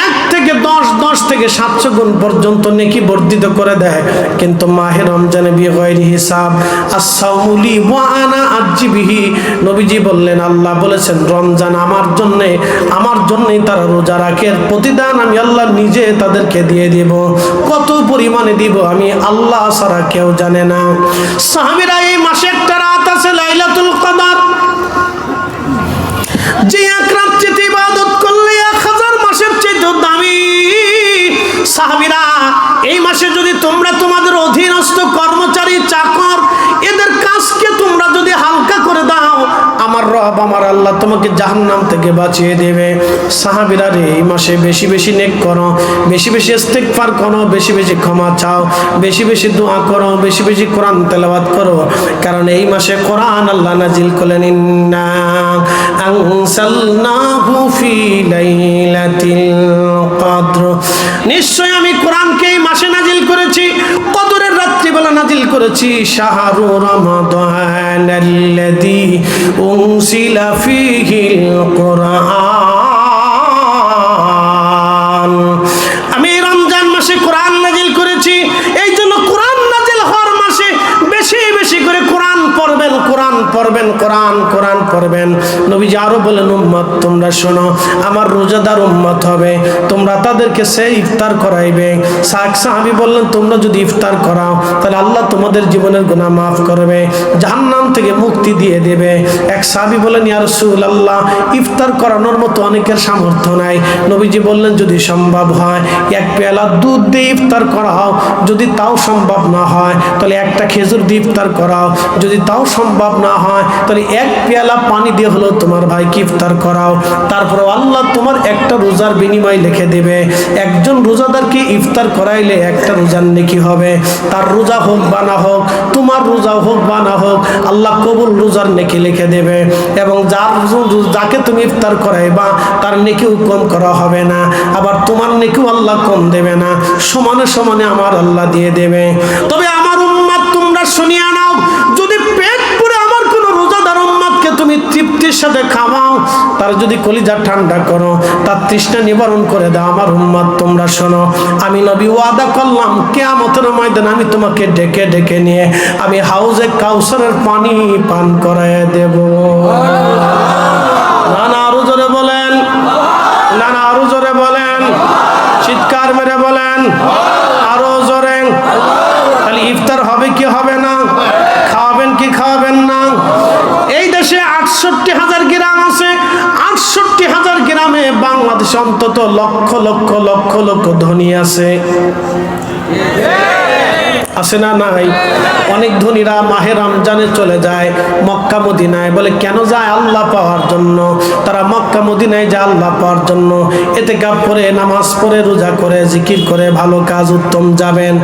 1 থেকে 10 থেকে 700 গুণ পর্যন্ত নেকি বর্ধিত করে দেয়। কিন্তু মাহে রমজানে বিগয়রি হিসাব, as-সাওমু লি ওয়া আনা আজজি বিহি। নবীজি বললেন, আল্লাহ বলেছেন রমজান আমার জন্যই তারা রোজা রাখে, প্রতিদান আমি আল্লাহ নিজে তাদেরকে দিয়ে দিব। কত পরিমাণে দিব আমি আল্লাহ ছাড়া কেউ জানে না। সাহাবীরা, এই মাসে একটা রাত আছে লাইলাতুল কদর, যে এক রাত্রিতে ইবাদত করলে 1000 মাসের চেয়ে দামি। সাহাবীরা, এই মাসে যদি তোমরা তোমাদের অধীনস্থ কর্মচারী, চাকর, এদের কাজকে তোমরা যদি হালকা করে দাও, আমার রব রব আমার আল্লাহ তোমাকে জাহান্নাম থেকে বাঁচিয়ে দেবে। সাহাবীরা রে, এই মাসে বেশি বেশি নেক করো, বেশি বেশি ইস্তিগফার করো, বেশি বেশি ক্ষমা চাও, বেশি বেশি দোয়া করো, বেশি বেশি কোরআন তেলাওয়াত করো, কারণ এই মাসে কোরআন আল্লাহ নাজিল করলেন। ইন্না আনসালনাহু ফি লাইলাতিল কদর, নিশ্চয় আমি কোরআনকে এই মাসে নাজিল করেছি, কদরের রাত্রিবেলা নাজিল করেছি। শাহরু রমাদানাল্লাযী উনজিলা ফীহিল কুরআন, আমি রমজান মাসে কোরআন নাজিল করেছি। এই জন্য কোরআন নাজিল হওয়ার মাসে বেশি বেশি করে কোরআন পড়বেন, কোরআন পড়বেন, কোরআন কোরআন পড়বেন। নবীজি আরো বলেন, উম্মত তোমরা শোনো, আমার রোজাদার উম্মত হবে, তোমরা তাদেরকে সে ইফতার করাইবে। সাহাবী বললেন, তোমরা যদি ইফতার করাও তাহলে আল্লাহ তোমাদের জীবনের গুনাহ মাফ করবে, জাহান্নাম থেকে মুক্তি দিয়ে দেবে। এক সাহাবী বলেন, ইয়া রাসূলুল্লাহ, ইফতার করানোর মতো অনেকের সামর্থ্য নাই। নবীজি বললেন, যদি সম্ভব হয় এক পেয়ালা দুধ দিয়ে ইফতার করাও, যদি তাও সম্ভব না হয় তাহলে একটা খেজুর দিয়ে ইফতার করাও, যদি তাও সম্ভব না হয় তাহলে এক পেয়ালা পানি দিয়ে হলো তোমার ভাইকে ইফতার করাও। তারপর আল্লাহ তোমার একটা রোজার বিনিময় লিখে দেবে। একজন রোজাদারকে ইফতার করাইলে একটা রোজার নেকি হবে, তার রোজা হোক বা না হোক, তোমার রোজা হোক বা না হোক, আল্লাহ কবুল রোজার নেকি লিখে দেবে। এবং যাকে তুমি ইফতার করাইবা তার নেকিও কম করা হবে না, আবার তোমার নেকিও আল্লাহ কম দেবে না, সমানে সমানে আমার আল্লাহ দিয়ে দেবে। তবে আমার উম্মত তোমরা শুনিয়া নাও, যদি পেট পুরে আমার কোন রোজাদার উম্মতকে তুমি তৃপ্তির সাথে খাওয়াও, তার যদি কলিজা ঠান্ডা করো, তার তৃষ্ণা নিবারণ করে দাও, আমার উম্মত তোমরা শোনো, আমি নবী ওয়াদা করলাম কিয়ামতের ময়দানে আমি তোমাকে ডেকে ডেকে নিয়ে আমি হাউজে কাউসারের পানি পান করায় দেব। না না আরো জোরে বলেন, না না আরো জোরে বলেন, চিৎকার মেরে বলেন আরো জোরে। তাহলে ইফতার হবে কি হবে না? খাওয়াবেন কি খাওয়াবেন না? এই দেশে ৬৮,০০০ গ্রাম আছে, ৬৮,০০০ গ্রামে বাংলাদেশে অন্তত লক্ষ লক্ষ লক্ষ লক্ষ ধনী আছে, আছে না নাই? অনেক ধনীরা মাহে রমজানে চলে যায় মক্কা মদিনায়, বলে কেন যায়? আল্লাহ পাওয়ার জন্য। তারা মক্কা মদিনায় যায় আল্লাহ পাওয়ার জন্য, ইতিকাফ পড়ে, নামাজ পড়ে, রোজা করে, জিকির করে, ভালো কাজ উত্তম, যাবেন,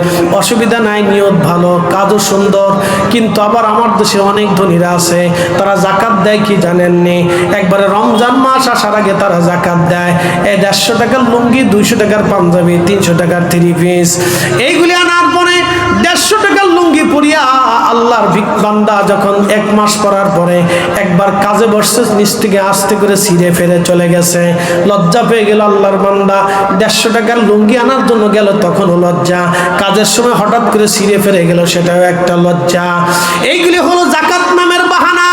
অসুবিধা নাই, নিয়ত ভালো, কাজও সুন্দর। কিন্তু আবার আমার দেশে অনেক ধনীরা আছে, তারা জাকাত দেয় কি জানেননি? একবারে রমজান মাস আসার আগে তারা জাকাত দেয়। এই ১৫০ টাকার লুঙ্গি, ২০০ টাকার পাঞ্জাবি, ৩০০ টাকার থ্রি পিস, এইগুলি আনার পরে ১৫০ টাকার লুঙ্গি পরিয়া আল্লাহর বান্দা যখন ১ মাস পরার পরে একবার কাজে বসছে, নিচ থেকে আস্তে করে ছিঁড়ে ফেলে চলে গেছে, লজ্জা পেয়ে গেল আল্লাহর বান্দা। ১৫০ টাকার লুঙ্গি আনার জন্য গেল, তখনও লজ্জা, কাজের সময় হঠাৎ করে ছিঁড়ে ফেলে গেল, সেটাও একটা লজ্জা। এইগুলি হলো জাকাত নামের বাহানা।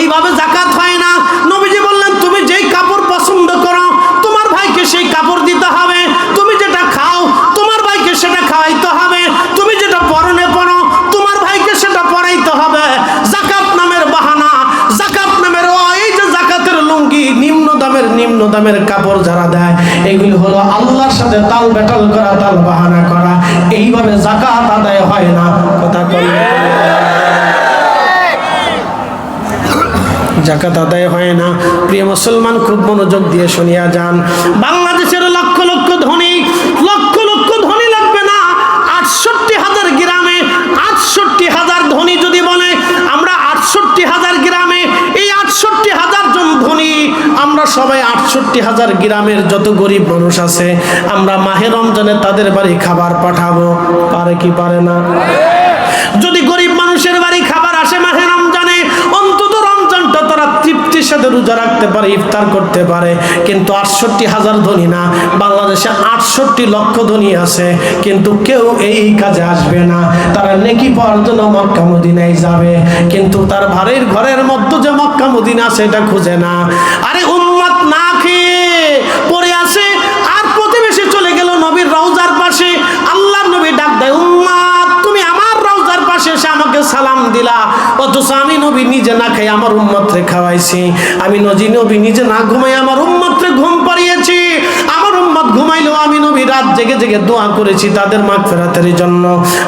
এইভাবে জাকাত হয় না। নবীজি বললেন, তুমি যেই কাপড় পছন্দ করো তোমার ভাইকে সেই কাপড় দিতে হবে, তুমি যেটা খাও তোমার ভাইকে সেটা খাওয়াইতে হবে, তুমি যেটা পরনে পরো তোমার ভাইকে সেটা পরাইতে হবে। জাকাত নামের বাহানা, জাকাত নামের এই যে জাকাতের লুঙ্গি, নিম্ন দামের কাপড় যারা দেয়, এগুলি হলো আল্লাহর সাথে তাল বেটাল করা, তাল বাহানা করা। এইভাবে জাকাত আদায় হয় না। কথা কই, জাকাত আদায় হয় না। প্রিয় মুসলমান, খুব মনোযোগ দিয়ে শুনিয়া যান। বাংলাদেশের লক্ষ লক্ষ ধনী, লক্ষ লক্ষ ধনী লাগবে না, ৬৮,০০০ গ্রামে ৬৮,০০০ ধনী যদি বলে, আমরা ৬৮,০০০ গ্রামে, এই ৬৮,০০০ জন ধনী, আমরা সবাই ৬৮,০০০ গ্রামের যত গরিব মানুষ আছে, আমরা মাহে রমজানে তাদের বাড়ি খাবার পাঠাবো। পারে কি পারে না? যদি গরিব মানুষের বাড়ি খাবার আসে মাহে রমজানে, অন্তত রমজানটা তারা তৃপ্তির সাথে রোজা রাখতে পারে, ইফতার করতে পারে। কিন্তু ৬৮,০০০ ধনী না, বাংলাদেশে ৬৮ লক্ষ ধনী আছে, কিন্তু কেউ এই কাজে আসবে না। তারা নেকি পাওয়ার জন্য মক্কা মদিনায় যাবে, কিন্তু তার বাড়ির ঘরের মধ্যে যে মক্কা মদিনা সেটা খুঁজে না। আরে উম্মত না খেয়ে পড়ে আসে, আর প্রতিবেশী চলে গেল নবীর রওজার পাশে, আল্লাহর নবী ডাক দেয়, উম্মত তুমি আমার রওজার পাশে এসে আমাকে সালাম দিলা, অথচ আমি নবী নিজে না খাই আমার উম্মতরে খাওয়াইছি, আমি নবী নিজে না ঘুমাই আমার উম্মতরে ঘুম পাড়িয়েছি, আমার উম্মত ঘুমাইলেও আমি নবী রাত জেগে জেগে দোয়া করেছি তাদের মাগফিরাতের জন্য,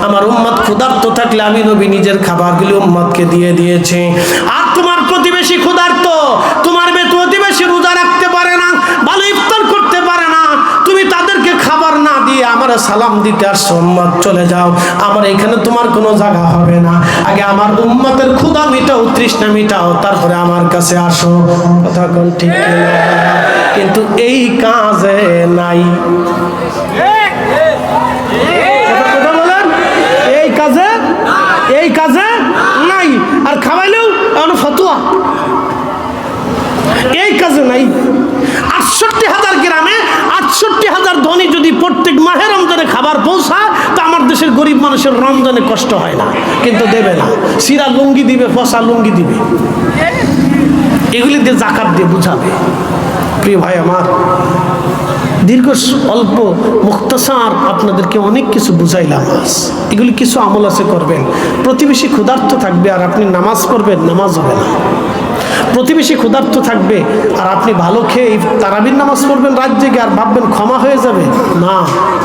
আমার উম্মত ক্ষুধার্ত থাকলে আমি নবী নিজের খাবারগুলি উম্মতকে দিয়ে দিয়েছি। আর তোমার প্রতিবেশী ক্ষুধার্ত, তোমার প্রতিবেশী রোজা রাখতে পারে না, ভালো ইফতার করতে পারে না, তুমি তাদেরকে খাবার না দিয়ে আমার সালাম দিতে আসছো, উম্মত চলে যাও, আমার এখানে তোমার কোনো জায়গা হবে না। আগে আমার উম্মতের ক্ষুধা মিটাও, তৃষ্ণা মিটাও, তারপরে আমার কাছে আসো। কথা কোন ঠিক কিনা? কিন্তু এই কাজে নাই। কথা বলেন, এই কাজে নাই। আর খাওয়াইলেও এখন ফতুয়া, এই কাজে নাই। ৬৮,০০০ গ্রামে ৬৮,০০০ ধনী যদি প্রত্যেক মাহে রমজানে খাবার পৌঁছায়, তা আমার দেশের গরিব মানুষের রমজানে কষ্ট হয় না। কিন্তু দেবে না, সিরা লুঙ্গি দিবে, ফসা লুঙ্গি দিবে, এগুলি দিয়ে জাকাত দিয়ে বুঝাবে। প্রিয় ভাই আমার, দীর্ঘ অল্প মুখতাসার আপনাদেরকে অনেক কিছু বুঝাইলাম। এগুলি কিছু আমল আছে করবেন। প্রতিবেশী ক্ষুধার্ত থাকবে আর আপনি নামাজ পড়বেন, নামাজ হবে না। প্রতিবেশী ক্ষুধার্ত থাকবে আর আপনি ভালো খেয়ে তারাবির নামাজ পড়বেন রাত জেগে আর ভাববেন ক্ষমা হয়ে যাবে, না,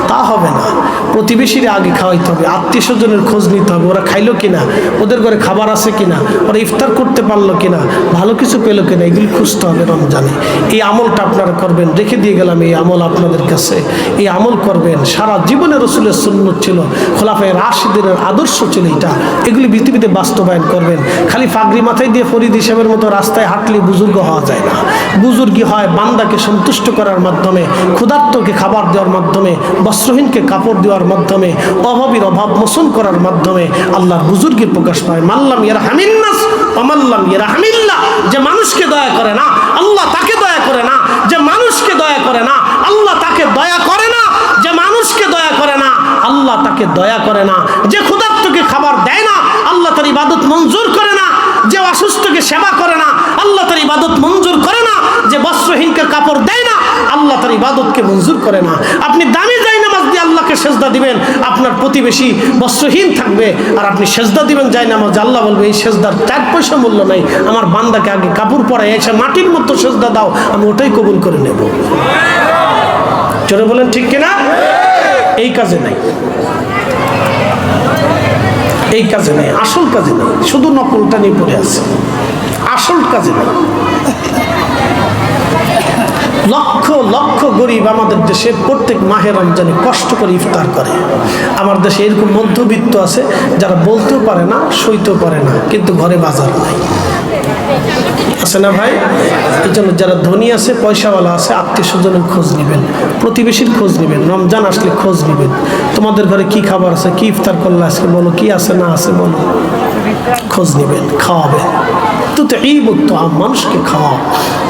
তা হবে না। প্রতিবেশীরা আগে খাওয়াইতে হবে, আত্মীয় স্বজনের খোঁজ নিতে হবে, ওরা খাইলো কিনা, ওদের ঘরে খাবার আছে কিনা, ওরা ইফতার করতে পারলো কিনা, ভালো কিছু পেলো কিনা, এগুলি খুঁজতে হবে রমজানে। এই আমলটা আপনারা করবেন, রেখে দিয়ে গেলাম এই আমল আপনাদের কাছে। এই আমল করবেন, সারা জীবনে রসুলের সুন্নত ছিল, খোলাফায়ে রাশিদিনের আদর্শ ছিল এটা। এগুলি পৃথিবীতে বাস্তবায়ন করবেন। খালি পাগড়ি মাথায় দিয়ে ফরিদ হিসাবের মতো রাস্তায় হাঁটলে বুজুর্গ হওয়া যায় না। বুজুর্গি হয় বান্দাকে সন্তুষ্ট করার মাধ্যমে, ক্ষুধার্তকে খাবার দেওয়ার মাধ্যমে, বস্ত্রহীনকে কাপড় দেওয়ার মাধ্যমে, অভাবীর অভাব মোচন করার মাধ্যমে আল্লাহর বুজুর্গের প্রকাশ পায়। মাল্লাম ইয়ারহামিন নাস ওয়া মাল্লাম ইয়ারহামিল্লাহ, যে মানুষকে দয়া করে না আল্লাহ তাকে দয়া করে না, যে মানুষকে দয়া করে না আল্লাহ তাকে দয়া করে না, যে মানুষকে দয়া করে না আল্লাহ তাকে দয়া করে না, যে ক্ষুধার্তকে খাবার দেয় না আল্লাহ তার ইবাদত মঞ্জুর করে না, যে অসুস্থকে সেবা করে না আল্লাহ তার ইবাদত মঞ্জুর করে না, যে বস্ত্রহীনকে কাপড় দেয় না আল্লাহ তার ইবাদতকে মঞ্জুর করে না। আপনি দামি যাই নামাজ দিয়ে আল্লাহকে সেজদা দিবেন, আপনার প্রতিবেশী বস্ত্রহীন থাকবে আর আপনি সেজদা দিবেন যাই নামাজ, আল্লাহ বলবে এই সেজদার 4 পয়সা মূল্য নাই, আমার বান্দাকে আগে কাপড় পরাই এসে মাটির মতো সেজদা দাও, আমি ওটাই কবুল করে নেব। চলে বলেন ঠিক কিনা? এই কাজে নাই, এই কাজে নেই, আসল কাজে নেই, শুধু নকলটা নিয়ে পড়ে আছে, আসল কাজে নেই। লক্ষ লক্ষ গরিব আমাদের দেশে প্রত্যেক মাহে রমজানে কষ্ট করে ইফতার করে। আমার দেশে এরকম মধ্যবিত্ত আছে যারা বলতেও পারে না, সইতেও পারে না, কিন্তু ঘরে বাজার নাই, আছে না ভাই? এই জন্য যারা ধনী আছে, পয়সাওয়ালা আছে, আত্মীয় স্বজনের খোঁজ নেবেন, প্রতিবেশীর খোঁজ নেবেন, রমজান আসলে খোঁজ নেবেন, তোমাদের ঘরে কি খাবার আছে, কি ইফতার করলে আজকে বলো, কি আছে না আছে বলো, খোঁজ নেবেন, খাওয়াবেন। তো এই বলতো মানুষকে খাওয়াও।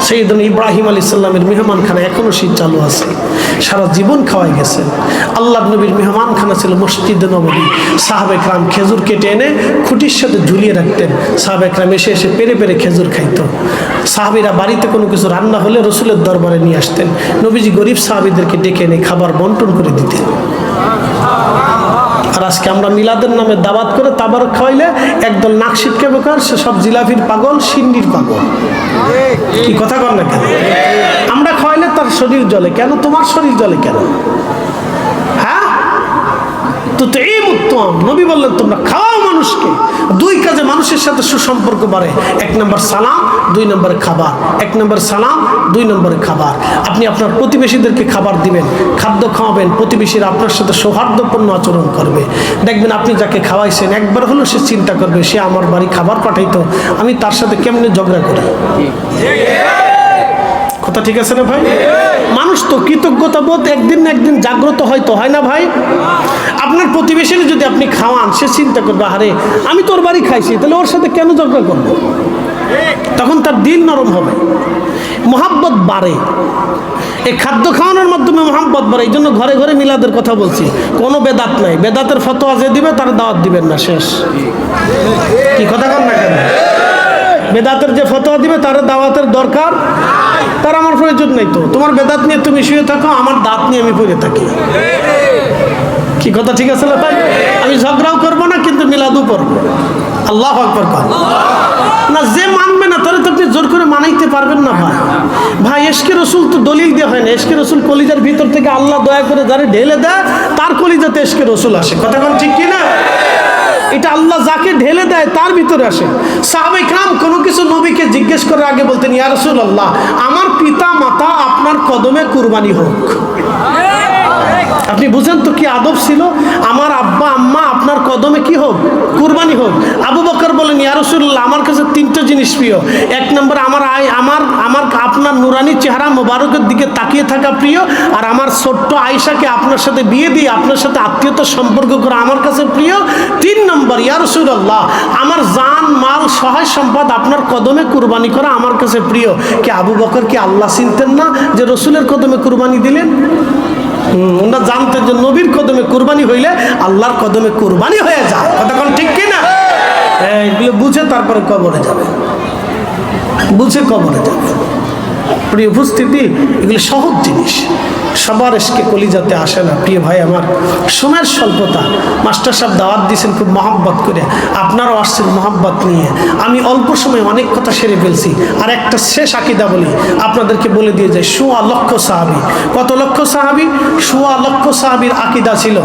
সাইয়েদনা ইব্রাহিম আলাইহিস সালামের মেহমানখানা এখনো শীত চালু আছে, সারা জীবন খাওয়াই গেছেন। আল্লাহর নবীর মেহমানখানা ছিল মসজিদে নববী। সাহাবে کرام খেজুর কেটে এনে খুঁটির সাথে ঝুলিয়ে রাখতেন, সাহাবে کرام এসে এসে পেরে পেরে খেজুর খাইতো। সাহাবীরা বাড়িতে কোনো কিছু রান্না হলে রসুলের দরবারে নিয়ে আসতেন, নবীজি গরিব সাহাবীদেরকে ডেকে এনে খাবার বন্টন করে দিতেন। আর আজকে আমরা মিলাদের নামে দাওয়াত করে তাবারক খাওয়াইলে একদল নাক শিটকে বেকার, সে সব জিলাপির পাগল, সিন্নির পাগল। কি কথা কর না কেন? আমরা খাওয়াইলে তার শরীর জ্বলে কেন, তোমার শরীর জ্বলে কেন? হ্যাঁ, তো এই উত্তম নবী বললেন তোমরা খাওয়াও মানুষকে। 2 কাজে মানুষের সাথে সুসম্পর্ক বাড়ে, 1 নম্বর সালাম, 2 নম্বরে খাবার। 1 নম্বর সালাম, 2 নম্বরে খাবার। আপনি আপনার প্রতিবেশীদেরকে খাবার দিবেন, খাদ্য খাওয়াবেন, প্রতিবেশীরা আপনার সাথে সৌহার্দ্যপূর্ণ আচরণ করবে। দেখবেন আপনি যাকে খাওয়াইছেন একবার হলেও সে চিন্তা করবে, সে আমার বাড়ি খাবার পাঠাইতো, আমি তার সাথে কেমনে ঝগড়া করি। কথা ঠিক আছে না ভাই? মানুষ তো কৃতজ্ঞতা বোধ একদিন না একদিন জাগ্রত হয়তো, হয় না ভাই? আপনার প্রতিবেশীর যদি আপনি খাওয়ান, সে চিন্তা করবে, আরে আমি তোর বাড়ি খাইছি, তাহলে ওর সাথে কেন ঝগড়া করবো? তখন তার দিল নরম হবে, মহাব্বত বাড়ে। এই খাদ্য খাওয়ানোর মাধ্যমে মহাব্বত বাড়ে। এই জন্য ঘরে ঘরে মিলাদের কথা বলছি, কোনো বেদাত নাই। বেদাতের ফতোয়া যে দিবে তার দাওয়াত দিবেন না, শেষ। কি কথা কর না কেন? বেদাতের যে ফতোয়া দিবে তার দাওয়াতের দরকার, তার আমার প্রয়োজন নেই। তো তোমার বেদাত নিয়ে তুমি শুয়ে থাকো, আমার দাঁত নিয়ে আমি পড়ে থাকি। কি কথা ঠিক আছে না ভাই? আমি ঝগড়াও করবো না, কিন্তু মিলাদও করবো। আল্লাহু আকবার কর না। যে মানবে না তাহলে তো আপনি জোর করে মানাইতে পারবেন না ভাই। ভাই এশকে রসুল তো দলিল দিয়ে হয় না। এশকে রসুল কলিজার ভিতর থেকে আল্লাহ দয়া করে যারা ঢেলে দেয় তার কলিজাতে এশকে রসুল আসে। কথা কোন ঠিক কিনা? এটা আল্লাহ যাকে ঢেলে দেয় তার ভিতরে আসে। সাহাবায়ে کرام কোনো কিছু নবীকে জিজ্ঞেস করার আগে বলতেন, ইয়া রাসূলুল্লাহ, আমার পিতা মাতা আপনার কদমে কুরবানি হোক। আপনি বুঝেন তো কি আদব ছিল, আমার আব্বা আম্মা আপনার কদমে কি হোক, কুরবানি হোক। আবু বকর বলেন, ইয়া রাসূলুল্লাহ, আমার কাছে তিনটা জিনিস প্রিয়। এক নম্বর আমার আপনার নুরানি চেহারা মোবারকের দিকে তাকিয়ে থাকা প্রিয়, আর আমার ছোট্ট আয়েশাকে আপনার সাথে বিয়ে দিয়ে আপনার সাথে আত্মীয়তার সম্পর্ক করা আমার কাছে প্রিয়। 3 নম্বর, ইয়া রাসূলুল্লাহ, আমার জান মাল সহায় সম্পদ আপনার কদমে কুরবানি করা আমার কাছে প্রিয়। কি আবু বকর কি আল্লাহ চিনতেন না যে রসুলের কদমে কুরবানি দিলেন? ওনারা জানতেন যে নবীর কদমে কুরবানি হইলে আল্লাহর কদমে কুরবানি হয়ে যায়। কথা কোন ঠিক কিনা? এগুলো বুঝে তারপরে কবরে যাবে, বুঝে কবরে যাবে। প্রিয় উপস্থিতি, এগুলো সহজ জিনিস, সবার এসকে কলিজাতে আসে না। প্রিয় ভাই আমার, সময়ের স্বল্পতা, মাস্টার সাহেব দাওয়াত দিয়েছেন খুব মহব্বত করে, আপনারাও আসছেন মহব্বত নিয়ে। আমি অল্প সময় অনেক কথা সেরে ফেলছি, আর একটা শেষ আকীদা বলি, আপনাদেরকে বলে দিয়ে যাই। ১৬ লক্ষ সাহাবী, কত লক্ষ সাহাবী? ১৬ লক্ষ সাহাবীর আকীদা ছিল,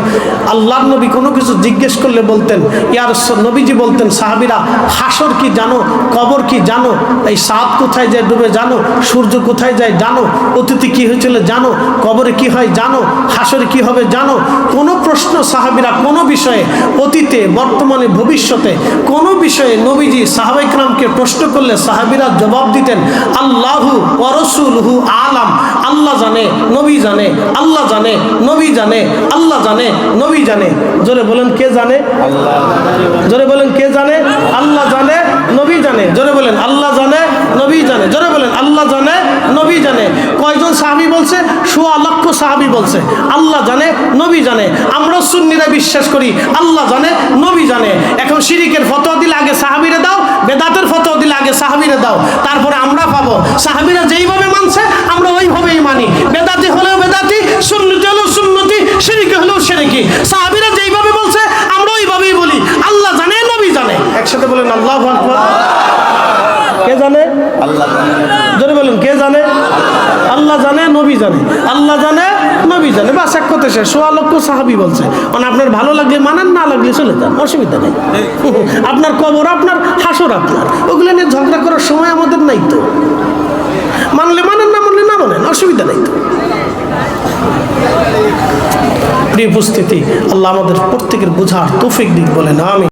আল্লাহর নবী কোনো কিছু জিজ্ঞেস করলে বলতেন, ইয়া রাসূল, নবীজি বলতেন, সাহাবীরা হাসর কি জানো, কবর কি জানো, এই চাঁদ কোথায় যায় ডুবে জানো, সূর্য কোথায় যায় জানো, অতীতে কি হয়েছিল জানো, কবরে কি হয় জানো, হাসরে কি হবে জানো। কোনো প্রশ্ন সাহাবীরা কোনো বিষয়ে, অতীতে বর্তমানে ভবিষ্যতে কোনো বিষয়ে নবীজি সাহাবায়ে কেরামকে প্রশ্ন করলে সাহাবীরা জবাব দিতেন, আল্লাহু ওয়া রাসূলুহু আলাম, আল্লাহ জানে, নবী জানে, আল্লাহ জানে, নবী জানে, আল্লাহ জানে, নবী জানে। জোরে বলেন কে জানে? আল্লাহ। জোরে বলেন কে জানে? আল্লাহ জানে, নবী জানে। জোরে বলেন আল্লাহ জানে, নবী জানে। জোরে বলেন আল্লাহ জানে, নবী জানে। কয়জন সাহাবী বলছে? ১৬ লক্ষ সাহাবী বলছে আল্লাহ জানে, নবী জানে। আমরা সুন্নিরা বিশ্বাস করি আল্লাহ জানে, নবী জানে। এখন শিরিকের ফতোয়া দিলে আগে সাহাবীরে দাও, বেদাতের ফতোয়া দিলে আগে সাহাবীরে দাও, তারপরে আমরা পাবো। সাহাবীরা যেইভাবে মানছে আমরা ওইভাবেই মানি। বেদাতি হলেও বেদাতি, সুন্নতি হলেও সুন্নতি, শিরিকি হলেও শিরিকি। সাহাবীরা যেইভাবে বলছে আমরা ওইভাবেই বলি, আল্লাহ জানে, নবী জানে। একসাথে বলেন আল্লাহু আকবার। কে জানে? আল্লাহ জানে। জোরে বলেন কে জানে? আল্লাহ জানে, নবী জানে। আল্লাহ জানে, নবী জানে। বাস এক কথা শেষ। ১৬ লক্ষ সাহাবী বলছে। মানে আপনার ভালো লাগলে মানেন, না লাগলে চলে যান, অসুবিধা নেই। আপনার কবর আপনার, হাসর আপনার, ওগুলো নিয়ে ঝগড়া করার সময় আমাদের নাই তো। মানলে মানেন, না মানলে না মানেন, অসুবিধা নেই তো। প্রিয় উপস্থিতি, আল্লাহ আমাদের প্রত্যেকের বোঝার তৌফিক দিক বলেন আমিন।